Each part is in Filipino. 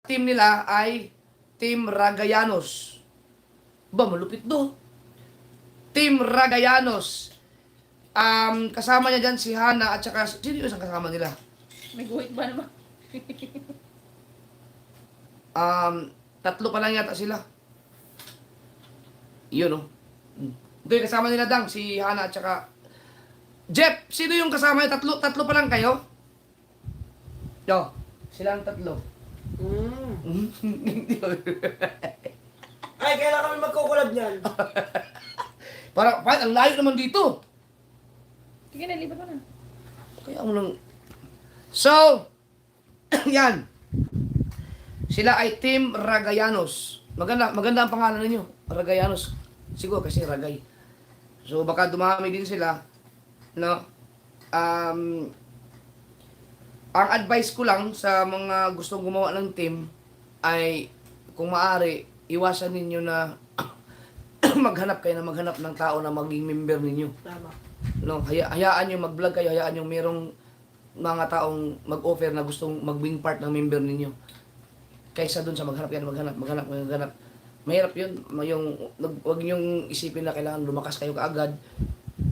team nila ay Team Ragallanos. Ba, malupit do. Team Ragallanos. Kasama niya dyan si Hana at saka, sino yung isang kasama nila? May guhit ba naman? Tatlo pa lang yata sila. Yun, oh. Ito yung kasama nila, Dang, si Hana at saka Jeff, sino yung kasama niya? Tatlo pa lang kayo? Yo, silang tatlo. Ay, kailan kami magkukulab niyan? Parang, ang layo naman dito. Sige na, lipat mo na. Kaya mo nang... So, yan. Sila ay Team Ragallanos. Maganda ang pangalan ninyo. Ragallanos. Siguro kasi Ragay. So, baka dumami din sila. No? Ang advice ko lang sa mga gustong gumawa ng team ay kung maaari, iwasan ninyo na maghanap ng tao na maging member ninyo. Tama. No, hayaan nyo mag-vlog kayo, hayaan nyo merong mga taong mag-offer na gustong maging part ng member ninyo. Kaysa dun sa maghanap. Mahirap yun. Huwag nyong isipin na kailangan lumakas kayo kaagad.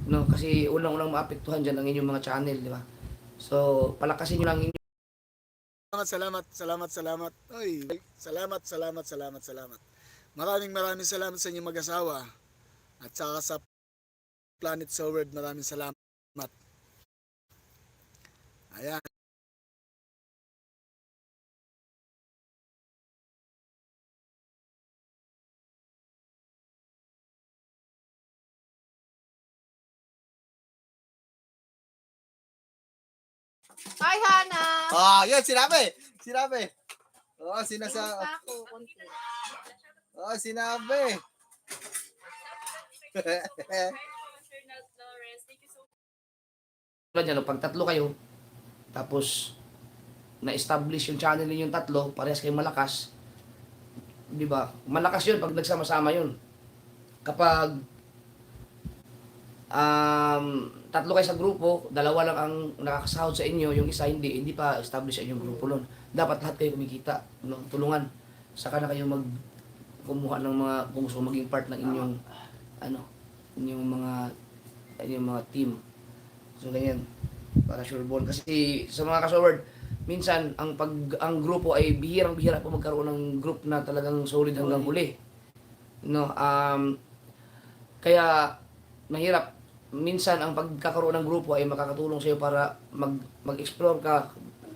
No, kasi unang-unang maapektuhan dyan ang inyong mga channel, di ba? So, palakasin nyo lang inyo. Salamat. Oy, salamat. Maraming salamat sa inyong mag-asawa. At saka sa Planet Soward, maraming salamat. Ayan. Hi, Hana! Yun, sinabi. Oo, Kamusta ako? Konti. Sinabi. Tulad yan, no, pag tatlo kayo, tapos na-establish yung channel ninyong tatlo, parehas kayong malakas, di ba? Malakas yun pag nagsama-sama yun. Kapag tatlo kayo sa grupo, dalawa lang ang nakakasahod sa inyo, yung isa hindi pa establish ang inyong grupo nun. Dapat lahat kayo kumikita, no? Tulungan. Saka na kayo kumuha ng mga, kung gusto maging part ng inyong, inyong mga team. So, ganyan. Para sure ball. Kasi sa mga kasoward, minsan, ang grupo ay bihirang-bihira po magkaroon ng group na talagang solid hanggang huli. No, kaya, mahirap. Minsan, ang pagkakaroon ng grupo ay makakatulong sa iyo para mag-explore ka,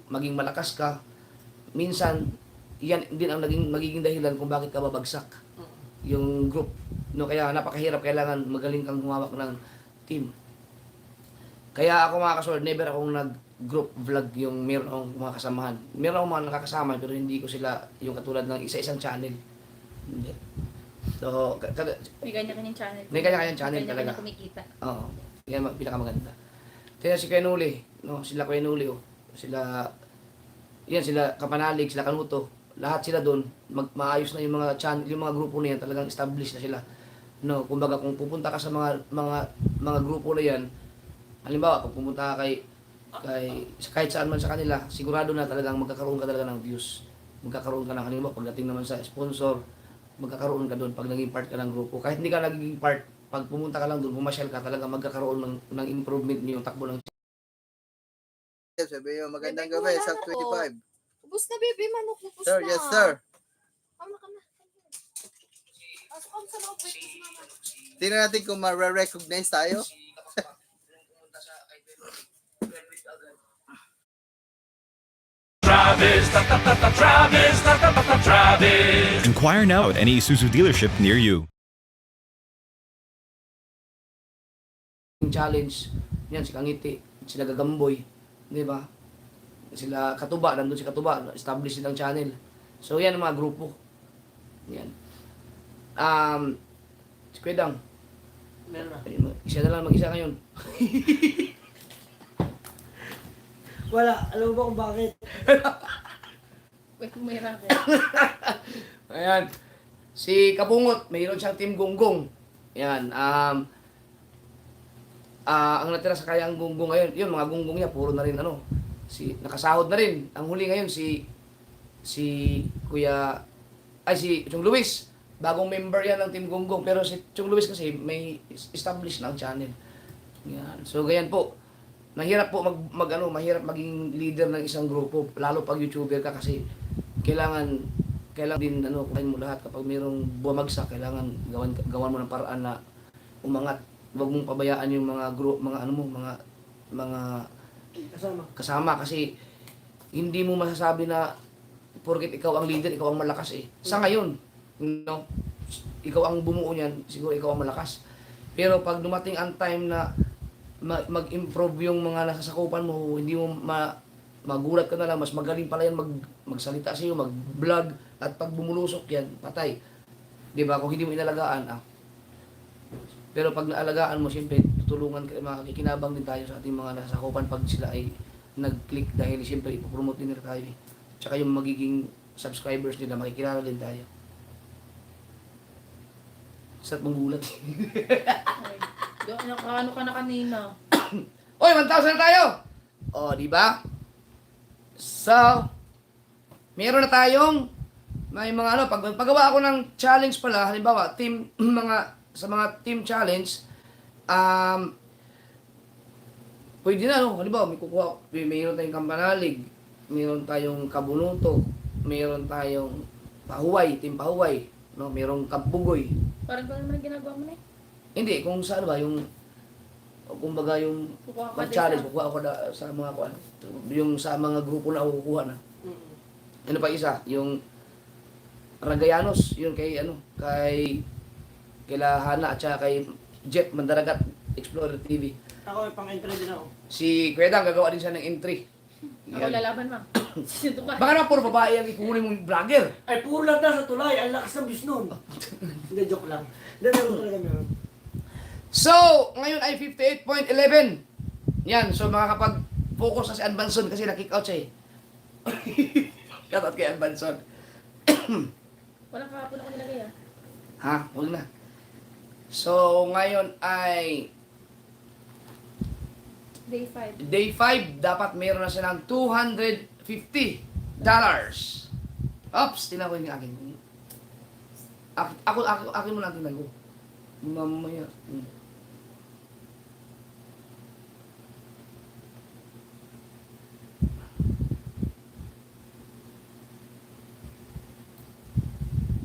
maging malakas ka. Minsan, yan din ang magiging dahilan kung bakit ka babagsak. Yung group. No, kaya napakahirap, kailangan magaling kang humawak ng team. Kaya ako mga kasword, never akong nag-group vlog yung meron akong mga kasamahan. Meron akong mga nakakasama pero hindi ko sila yung katulad ng isa-isang channel. Hindi. So, May kanya-kanyang channel. May kanya-kanyang channel talaga. Kanya-kanyang kumikita. Oo. Yan ang pinakamaganda. Kaya si Kuya Nuli, no, sila Kuya Nuli, oh. Sila Kapanalig, sila Kanuto. Lahat sila doon, maayos na yung mga channel, yung mga grupo na yan, talagang established na sila. No, kumbaga kung pupunta ka sa mga grupo na yan, halimbawa, kung pumunta ka kahit saan man sa kanila, sigurado na talagang magkakaroon ka talaga ng views. Magkakaroon ka ng, halimbawa, pagdating naman sa sponsor, magkakaroon ka doon pag naging part ka ng grupo. Kahit hindi ka naging part, pag pumunta ka lang doon, pumasyal ka, talaga magkakaroon ng improvement yung takbo ng Sabi nyo, magandang gabi, sa 25. Ubus na, baby. Manok, ubus Sir, na. yes sir. Kama ka na. Pasok ka sa loob. Wait, mama. Tingnan natin kung ma-recognize tayo. Travis. Inquire now at any Isuzu dealership near you. challenge. Yan, si Kangiti, sila Gagamboy, di ba? Sila Katuba, nandun si Katuba, establish silang channel. So, yan ang mga grupo. Yan. Si Kwedang, Meron na. isa na lang mag-isa ngayon. Wala. Alam mo ba kung bakit? Wait, may racket. Ayan. Si Kabungot, mayroon siyang team gonggong. Yan. Ang natira sa kayang gonggong ngayon, yun, mga gonggong niya, puro na rin, nakasahod na rin. Ang huli ngayon, si si si Chong Luis. Bagong member yan ng Team Gonggong. Pero si Chong Luis kasi may established na ang channel. Yan. So, ganyan po. Mahirap po mahirap maging leader ng isang grupo. Lalo pag YouTuber ka kasi kailangan din kuhain mo lahat kapag mayroong bumagsak, kailangan gawan mo ng paraan na umangat. Huwag mong pabayaan yung mga mga kasama kasi hindi mo masasabi na porket ikaw ang leader, ikaw ang malakas eh. Sa ngayon, ikaw ang bumuo niyan, siguro ikaw ang malakas. Pero pag dumating ang time na mag-improve yung mga nasa sakupan mo, hindi mo magulat ka na lang, mas magaling pala yan magsalita sa iyo, mag-vlog, at pag bumulusok yan, patay. 'Di ba? Kung hindi mo inalagaan, Pero pag naalagaan mo, siyempre, tutulungan ka, makikinabang din tayo sa ating mga nasasakupan pag sila ay nag-click dahil siyempre ipopromote din nila tayo. Tsaka yung magiging subscribers nila, makikilala din tayo. Sarap mong gulat. Ano ka na kanina? Oy, 1,000 na tayo! O, di ba? So, meron na tayong may mga paggawa ako ng challenge pala, halimbawa, sa mga team challenge, pwede na, halimbawa, mayroon tayong kampanalig, mayroon tayong kabunuto, mayroon tayong team pahuway, mayroong kampugoy. Parang ba naman ginagawa mo na eh? Hindi, kung saan ba, kumbaga yung Kukuha ka challenge, kukuha ako sa mga yung sa mga grupo na kukuha na. Ano pa isa, yung Ragayanos, yun kay Hana at saka kay Jet Mandaragat Explorer TV. Ako, pang-entry din ako. Si Kwedang gagawa din siya ng entry. Ako lalaban mo. Sino ka? Baka naman puro babae ang ikukunin mong vlogger. Ay, puro lang na sa tulay. Ang lakas ng bis nun. Hindi, joke lang. Hindi, meron talaga meron. So, ngayon ay 58.11. Yan, so makakapag-focus na si Anbanson kasi na-kick out siya eh. Shout out kay Anbanson. Walang kahapon ako nilagay Huwag na. So, ngayon ay Day 5. Day 5, dapat meron na silang $250. Oops, tingnan ko yung akin. Akin mo lang tingnan ko. Mamaya.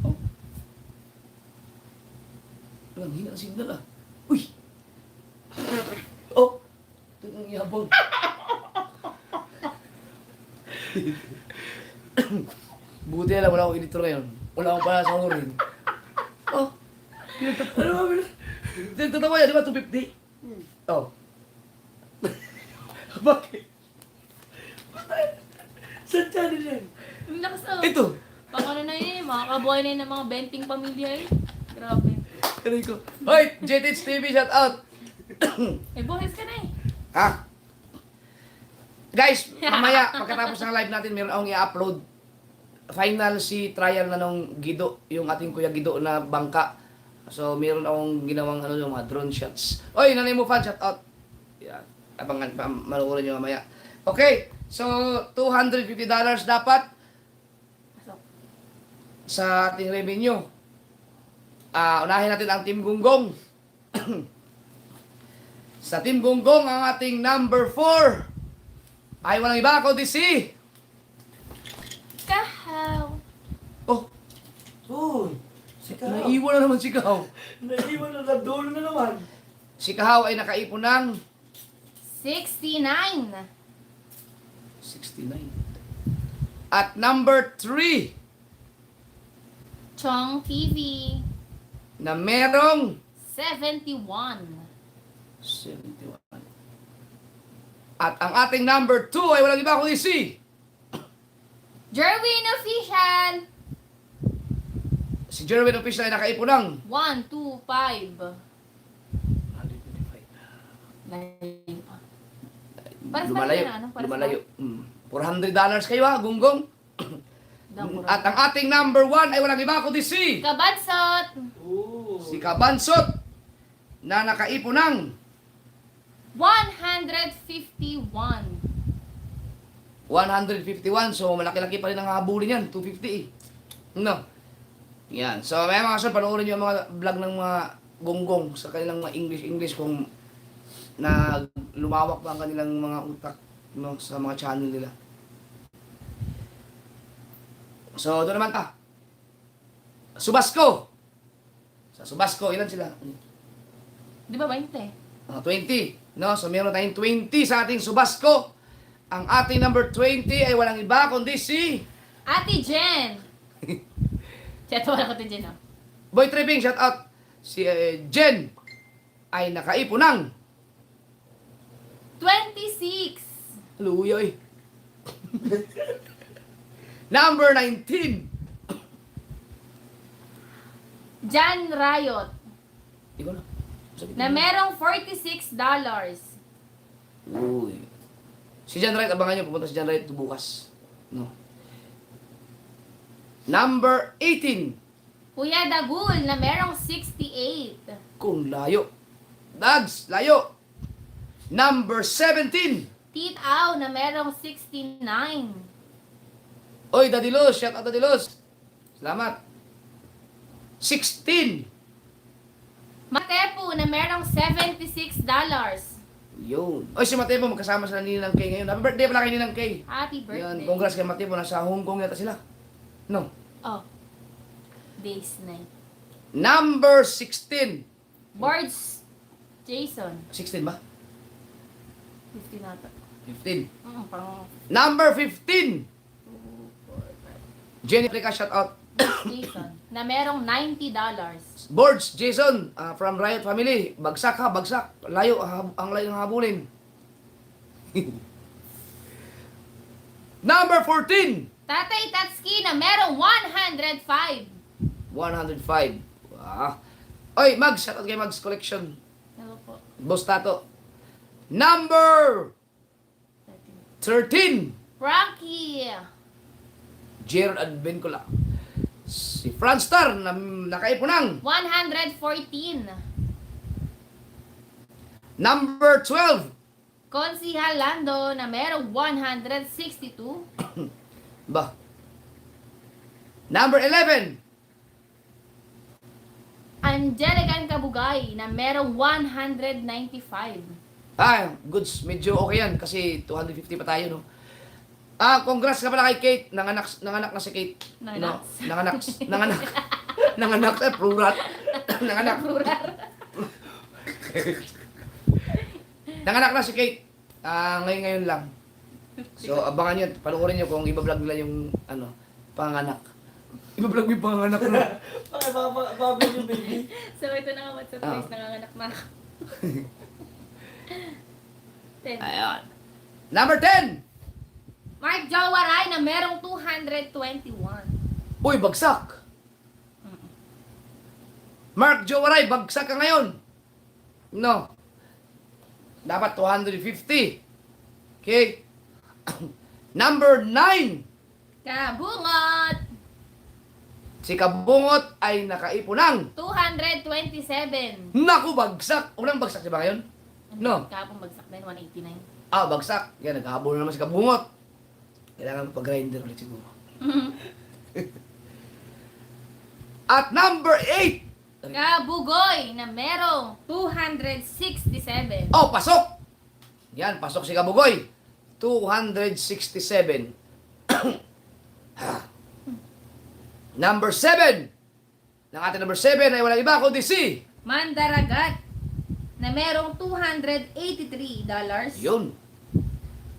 Oh. Ang hina ang signal Uy! Oh! Ito ang yabang. Buti na lang, wala akong editor ngayon. Wala akong pala sa hurin. Oh! Ano ba? Totoo yan, di ba? 250? Oh. Bakit? Saan channel yan? Ang lakas oh. Ito! Pang ano na yun, mga kabuhay na yun ng mga benting pamilya eh. Grabe. Ano ko? Hoy! JTH TV, shout out! Buhes ka na eh. Guys, mamaya, pagkatapos ng live natin, meron akong i-upload. Final trial na nung Gido, yung ating Kuya Gido na bangka. So, meron akong ginawang yung mga drone shots. Oy, nanay mo fan, shout out. Yan. Abangan, manukulan nyo mamaya. Okay, so $250 dapat sa ating revenue. Unahin natin ang Team Gonggong. Sa Team Gonggong, ang ating number 4 ay walang iba kundi si Kahaw. Oh, Uy, si Kahaw. naiwan na naman si Kahaw. Naiwan na sa dulo na naman. Si Kahaw ay nakaipon ng 69. 69. At number 3 Chong TV. na merong 71. 71. At ang ating number 2 ay walang iba kundi si Jerwin Official. si Jerwin Official ay nakaipon ng 125. Layo pa. Pares pa lumalayo. rin na, ano? Pares Lumalayo. $400 kayo Gonggong. Damura. At ang ating number 1 ay walang iba kundi si Kabansot. Oo. Kabansot na nakaipon ng 151. 151. So, malaki-laki pa rin ang habulin yan. 250 eh. No? Yan. So, may mga kasunod, panoorin nyo ang mga vlog ng mga gonggong sa kanilang mga English kung na lumawak pa ang kanilang mga utak, no, sa mga channel nila. So, doon naman ta. Subasco. Sa Subasco, ilan sila? Di ba 20? 20. No? So, meron tayong 20 sa ating Subasco. Ang ating number 20 ay walang iba kundi si Ate Jen! Chat, wala ko Jen, ah. Boy Tripping, shout out. Si Jen ay nakaipon ng 26! Luyoy. Number 19. Jan Riot, Di ko na. Sabi ko na merong $46. Uy. Si John Wright, abangan nyo, pupunta si John Wright bukas. No. Number 18. Kuya Dagul, na merong 68. Kung layo. Dags, layo. Number 17. Tit Au, na merong 69. Oy, Daddy Luz, shout out Daddy Luz. Salamat. 16. Matepu, na merong $76. Yun. Oy, si Matepo, magkasama sila ni Ninang Kay ngayon. Happy birthday pala kay Ninang Kay. Happy Yan, birthday. congrats kay Matepo. Nasa Hong Kong yata sila. No. Oh. Days night. Number 16. Boards, Jason. 16 ba? 50 nata. 15. Parang Number 15. Jenny Plica, shout out. Jason. Na merong $90. Boards, Jason, from Riot Family. Bagsak ha, bagsak. Layo, ang layo ng habulin. Number 14. Tatay Tatski, na merong 105. 105. Wow. Oy, Mags, shout out kay Mags Collection. Hello po. Boss Tato. Number 13. Frankie. Gerald Advencula. Si Franstar na nakaipon ng 114. number 12. Konsihal Lando, na merong 162. Ba. Number 11. Angelican Kabugay, na merong 195. Goods. Medyo okay yan kasi 250 pa tayo, no? Congrats ka pala kay Kate. Nanganak na si Kate. No? Nanganak. Plural. Nanganak. Nanganak na si Kate. Ngayon lang. So, abangan nyo. Panukurin nyo kung ibablog nila yung, panganak. Ibablog mo yung panganak na. Pabi yung baby. So, ito na nga, what's up, guys? Nanganganak na ako. 10. Ayan. Number 10. Mark Jawaray, na merong 221. Uy, bagsak. Mark Jowaray, bagsak ka ngayon. No. Dapat 250. Okay. Number 9. Kabungot, Si Kabungot ay nakaipon ng 227. naku, bagsak. Unang bagsak siya ba ngayon? No. Kapong bagsak din, 189. Bagsak. Yan, naghahabol na naman si Kabungot. Kailangan pag-grinder ulit siguro. At number 8. Kabugoy, na merong 267. Pasok! Yan, pasok si Kabugoy. 267. Number 7. Ng ating number 7 ay walang iba kundi si Mandaragat, na merong $283. yun.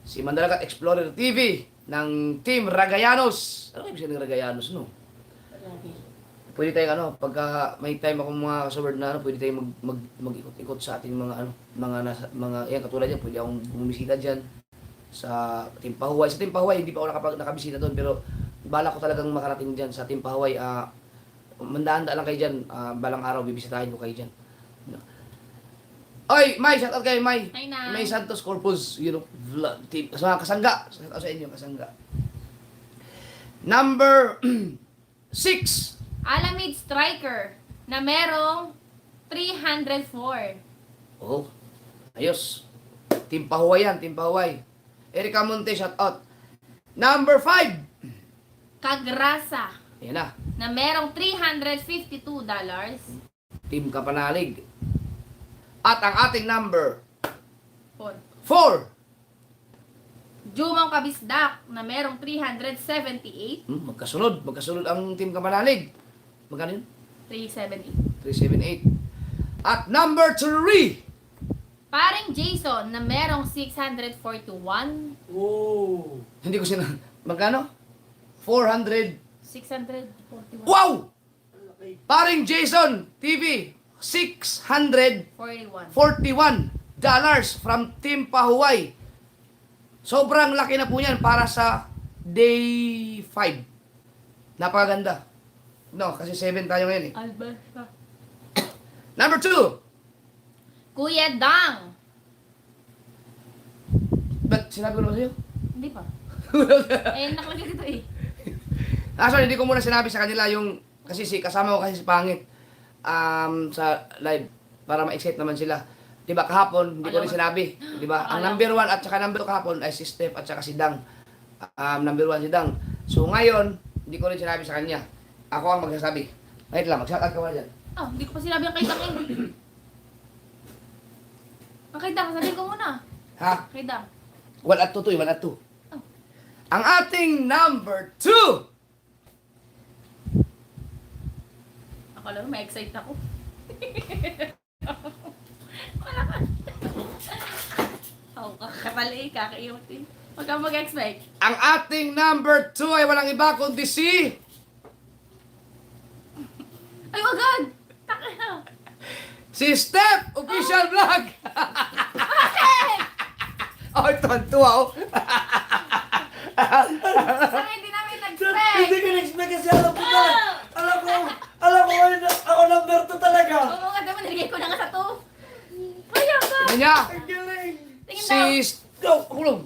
Si Mandalagat Explorer TV ng Team Ragayanos. Ano ibig sabihin ng Ragayanos, no? Pwede tayong pagka may time akong mga kasubard na pwede tayong mag-ikot-ikot sa ating mga yan, katulad yan, pwede akong bumisita dyan sa Timpahuay. Sa Timpahuay, hindi pa ako nakabisita doon, pero bala ko talagang makarating dyan sa Timpahuay. Mandaan-daan lang kayo dyan, balang araw bibisitahin ko kayo dyan. Oy, May, shout out kay May. Hi, Nay. May Santos Corpus, vlog team. Sa mga kasangga. Shout out sa inyo, kasangga. Number 6. Alamid Striker, na merong 304. Oh, ayos. Team Pahuway yan, Team Pahuway. Erika Monte, shout out. Number 5. Kagrasa Ayan na. na merong $352. Team Kapanalig. At ang ating number 4. 4. Jumang Kabisdak na merong 378. Magkasunod ang Team Kapanalig. Magkano yun? 378. 378. At number 3. Paring Jason na merong 641. Oh. Hindi ko magkano? 400. 641. Wow! Malaki. Paring Jason TV, $641 41. from Team Pahuway. Sobrang laki na po yan para sa day 5. Napakaganda. No, kasi 7 tayo ngayon eh. Alberta. Number 2. Kuya Dang. Ba't sinabi ko naman sa'yo? Hindi pa. Eh, nakalagay dito eh. Sorry, hindi ko muna sinabi sa kanila yung, kasi kasama ko kasi si Pangit sa live para ma-excite naman sila. Diba kahapon, hindi ko rin sinabi. Diba? Ang number 1 at saka number 2 kahapon ay si Steph at saka si Dang. Number 1 si Dang. So ngayon, hindi ko rin sinabi sa kanya. Ako ang magsasabi. Wait lang, mag-shoutout ka muna dyan. Oh, hindi ko pa sinabi ang kay Dang eh. Ang kay Dang, sabihin ko muna. Ha? Kay Dang. 1 at 2 to, 1 at 2. Oh. Ang ating number 2. Ako lang, may excite ako. Wala ka. Oh, kakapali, kakaiutin. Huwag kang mag-expect. Ang ating number 2 ay walang iba kundi si Ay, wagad! Taka. si Steph Official Vlog. Oh, ito ang tuwa oh. Saan hindi namin Hindi nag-expect? ko na-expect kasi alam ko ako number 2 talaga. Oo nga naman, nilagay ko na nga sa to. Kaya ka! Tingnan niya. Ang galing. Tingin Si daw. Kulong.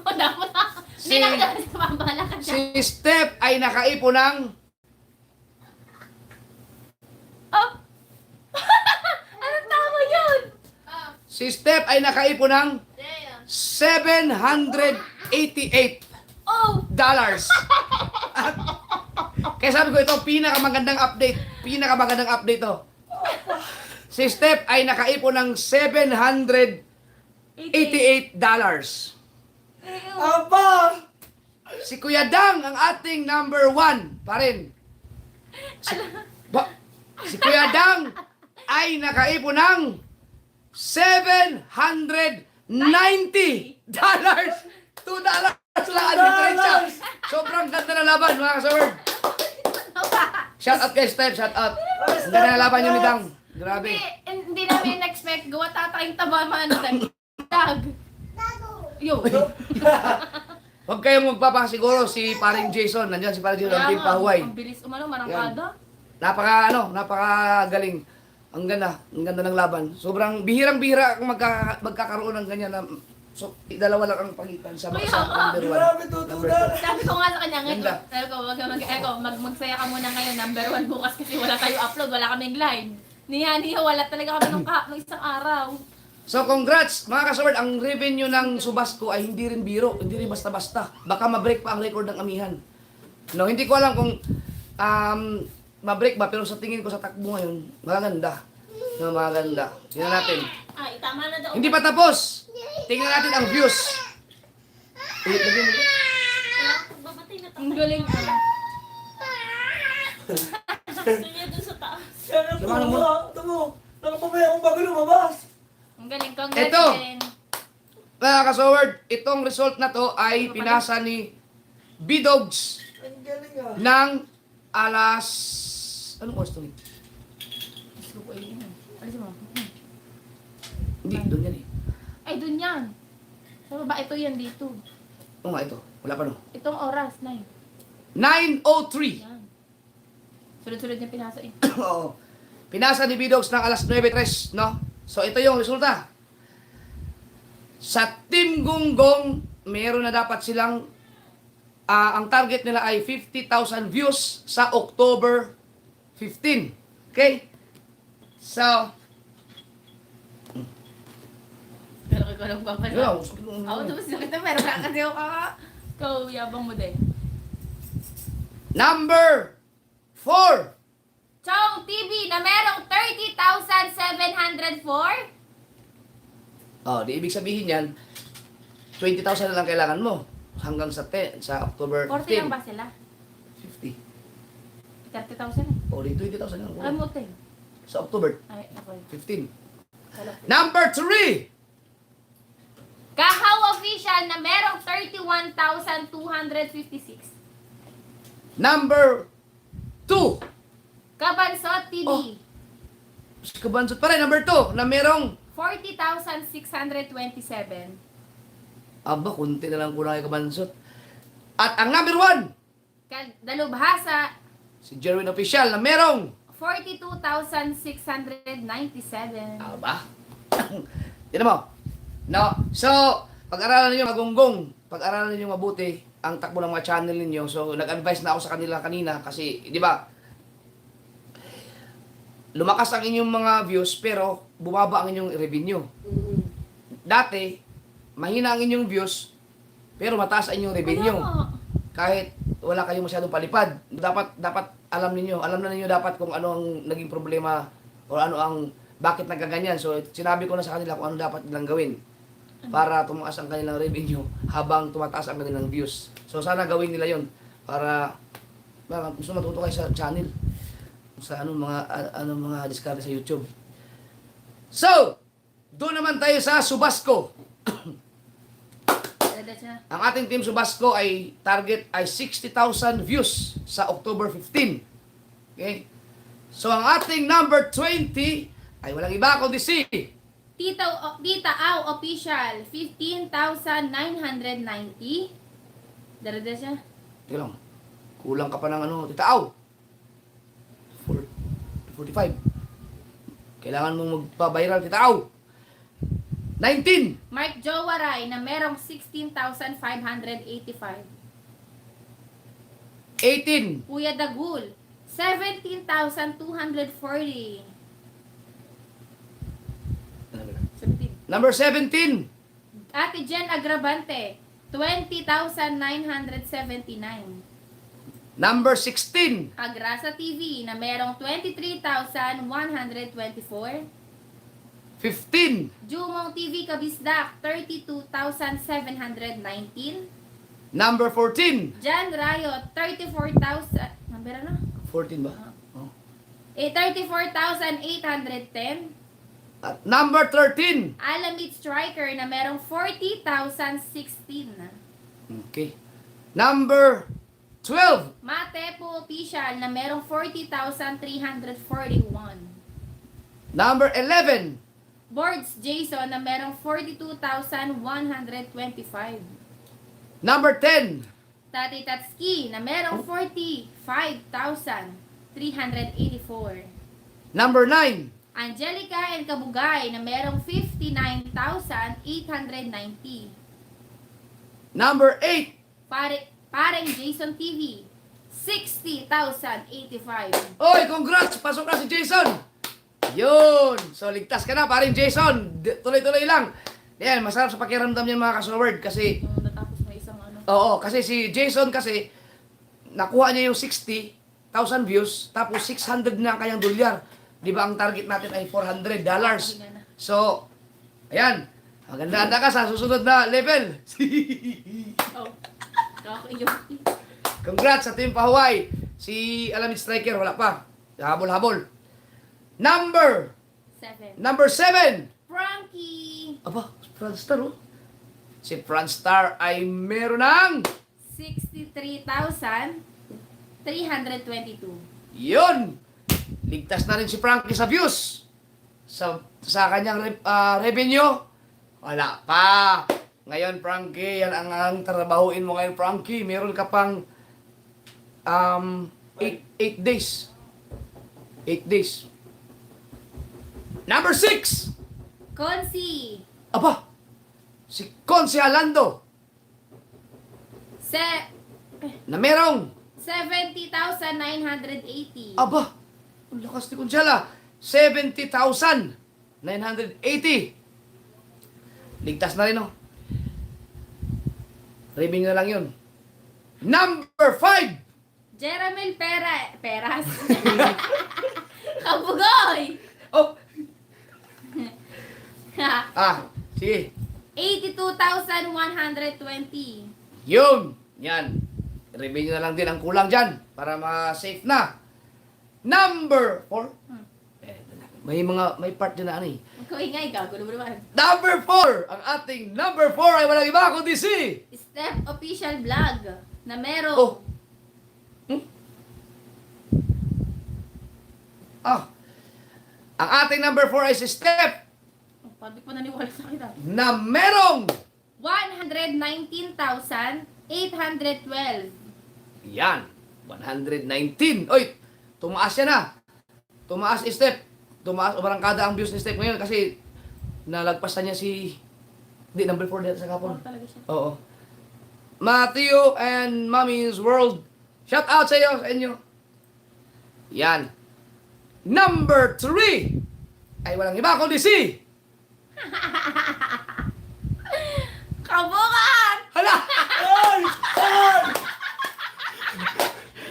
Dapat na. Hindi Si- na kita kasi mabala ka Si dyan. Steph ay nakaipon ng Oh! Anong tama yun? si Steph ay nakaipon ng $788. Oh! Kaya sabi ko ito, pinakamagandang update to. Si Steph ay nakaipon ng $788. Aba! Si Kuya Dang ang ating number 1 pa rin. Si Kuya Dang ay nakaipon ng $790. $2 lang ang diferensya. Sobrang ganda na laban mga kasaward. Shout out kay Steph, shout out. Ang ganda na laban yun ni Dang. Grabe. Hindi namin expect gawa tatayong taba man dag. Yo. Huwag kayong magpapasiguro si paring Jason. Nandiyan si paring Jason ng Team Pahuway. Ang bilis marangkada. Napakagaling. Ang ganda ng laban. Sobrang bihirang-bihira kung magkakaroon ng ganyan na dalawa lang ang pagitan sa Kaya sa nga. number 1. Grabe, tutunan. Sabi ko nga sa kanya, Ganda. sabi ko, magsaya ka muna ngayon, number 1 bukas kasi wala tayo upload, wala kaming live. Niya, wala talaga kami nung isang araw. So congrats mga kasaward, ang revenue ng Subasco ay hindi rin biro, hindi rin basta-basta. Baka ma-break pa ang record ng amihan. No, hindi ko alam kung ma-break ba, pero sa tingin ko sa takbo ngayon, maganda. No, maganda. Tingnan natin. Ay, tama na daw. Hindi pa tapos. Tingnan natin ang views. Lagyan mo. Ang galing ka. Lumano mo. Ito mo. Nakapamaya akong bago lumabas. Ang galing. Congrats Ito. din. Mga kasaward, itong result na to ay pinasa ni B-Dogs Ang galing ah. ng alas... Anong oras to? Gusto ko yun. Alisin mo. Hindi, doon yan eh. Ay, dun yan. Sa baba, ito yan dito. Oo nga, ito. Wala pa no. Itong oras, 9. 9:03. Yan. Sunod-sunod niya pinasa eh. Oo. Pinasa ni B-Dogs ng alas 9:03, no? So, ito yung resulta. Sa Team Gunggong, meron na dapat silang, ang target nila ay 50,000 views sa October 15. Okay? So, Pero ko lang yun papala. lang. Ako tapos nakita, pero wala kasi ako Ikaw, yabang mo din. Number 4. Chong TV na merong 30,704. Oh, di ibig sabihin yan, 20,000 na lang kailangan mo hanggang sa October 40 lang 15. ba sila? 50. 30,000 eh. O, di 20,000 lang. Alam mo, Ting. Sa October Ay, ako. 15. Wala. Number 3. Kahaw Official na merong 31,256. Number 2. Kabansot TV. Oh. Kabansot pa rin. Number 2 na merong 40,627. aba, kunti na lang kulang kay Kabansot. At ang number 1, Dalubhasa, si Jerwin Official na merong 42,697. aba. Yan mo. No. So, pag-aralan niyo magunggong, pag-aralan niyo mabuti ang takbo ng mga channel ninyo. So, nag-advise na ako sa kanila kanina kasi, di ba, lumakas ang inyong mga views pero bumaba ang inyong revenue. Dati, mahina ang inyong views pero mataas ang inyong revenue. Kaya nga. Kahit wala kayong masyadong palipad. Dapat alam na ninyo dapat kung ano ang naging problema o ano ang bakit nagkaganyan. So, sinabi ko na sa kanila kung ano dapat nilang gawin para tumaas ang kanilang revenue habang tumataas ang kanilang views. So, sana gawin nila yon para gusto matuto kayo sa channel sa mga diskarte sa YouTube. So, doon naman tayo sa Subasco. Ang ating team Subasco ay target ay 60,000 views sa October 15. Okay? So, ang ating number 20 ay walang iba kundi si Tita Au Official, 15,990. Darada siya. Teka lang. Kulang ka pa ng titaaw. 45. Kailangan mong magpa-viral, titaaw. 19. Mark Jowaray na merong 16,585. 18. Kuya Dagul, 17,240. 17. Number 17. Ate Jen Agravante, 20,979. Number 16. Agrasa TV na merong 23,124. 15. Jumong TV Kabisdak, 32,719. Number 14. Jan Rayo, 34,000. Number ano? 14 ba? Oh. 34,810. At number 13. Alamid Striker na merong 40,016. Okay. Number 12. Matepo Official na merong 40,341. Number 11. Boards Jason na merong 42,125. Number 10. Tati Tatski na merong 45,384. Number 9. Angelica and Kabugay na merong 59,890. Number 8. Pareng Jason TV, 60,085. Oy, congrats! Pasok na si Jason! Yun! So, ligtas ka na, paring Jason. Tuloy-tuloy lang. Yan, masarap sa pakiramdam yan mga ka-Sword kasi, Natapos na isang ano. oo, kasi si Jason kasi, nakuha niya yung 60,000 views, tapos 600 na ang kanyang dolyar. Di ba ang target natin ay $400. So, ayan. Maganda-ganda ka sa susunod na level. Oh. Ako Congrats sa Team Pahuway. Si Alamid Striker, wala pa. Habol-habol. Number 7. Frankie, Aba, Franstar oh. Si Franstar ay meron ng 63,322. yun. Ligtas na rin si Frankie sa views. Sa kanyang revenue, wala pa. Ngayon, Frankie, yan ang trabahuin mo ngayon, Frankie. Meron ka pang 8 days. 8 days. Number 6. Konsi, Aba, si Consi Alando na merong 70,980. aba, ang lakas ni Consiala. 70,980. Ligtas na rin, oh. Revenue na lang yun. Number 5. Jeramel Peras. Kabugoy. Oh, sige. 82,120. Yun. Yan. Review na lang din ang kulang dyan para ma-safe na. Number 4. May part din na ano eh. Ikaw ingay, gago naman. Number 4. Ang ating number 4 ay walang iba kundi si... Step Official Vlog na meron Oh. Ang ating number 4 ay si Step Paano ko naniwala sa akin na merong 119,812. yan, 119. Oy, tumaas siya na. Tumaas si Step. Tumaas o barangkada ang views ni Step ngayon kasi nalagpasan niya si number 4 dito sa kapon. Talaga siya. Oo. Matthew and Mommy's World. Shout out sa iyo, sa inyo. Yan. Number 3 ay walang iba kundi si... Kabukan! Hala!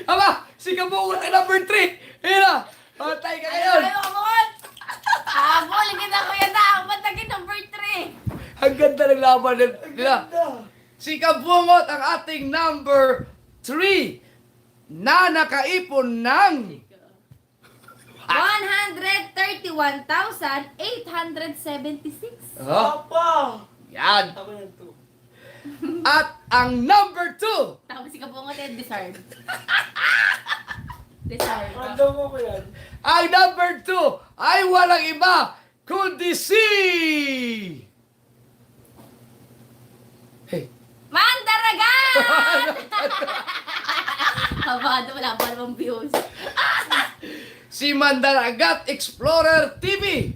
Aba, si Kabungot ay number 3. Ayun na. Patay ka ngayon. Ayaw, kabukan! Habol, kita ko yan na. Matagin number 3. Ang ganda ng laban nila. Si Kabungot ang ating number 3 na nakaipon ng 131,876. Papa! yan. Ako yan to. At ang number 2 Tapos si Kabungot yan, deserve. Deserve. Random mo ko yan. ang number 2 ay walang iba kundi si... Hey. Mandaragan! Habado, wala pa namang views. Si Mandaragat Explorer TV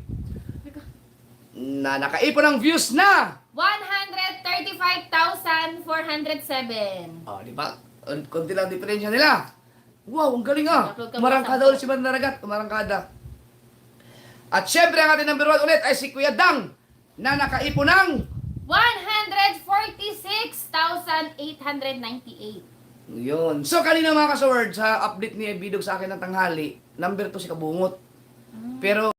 na nakaipon ng views na 135,407. di ba? Konti lang diferensya nila. Wow, ang galing ah. Upload ka Umarangkada muna. ulit si Mandaragat. Umarangkada. At syempre ang ating number 1 ulit ay si Kuya Dang na nakaipon ng 146,898. yun. So kanina mga kasword sa update ni Bidog sa akin ng tanghali, number 2 si Kabungot. Pero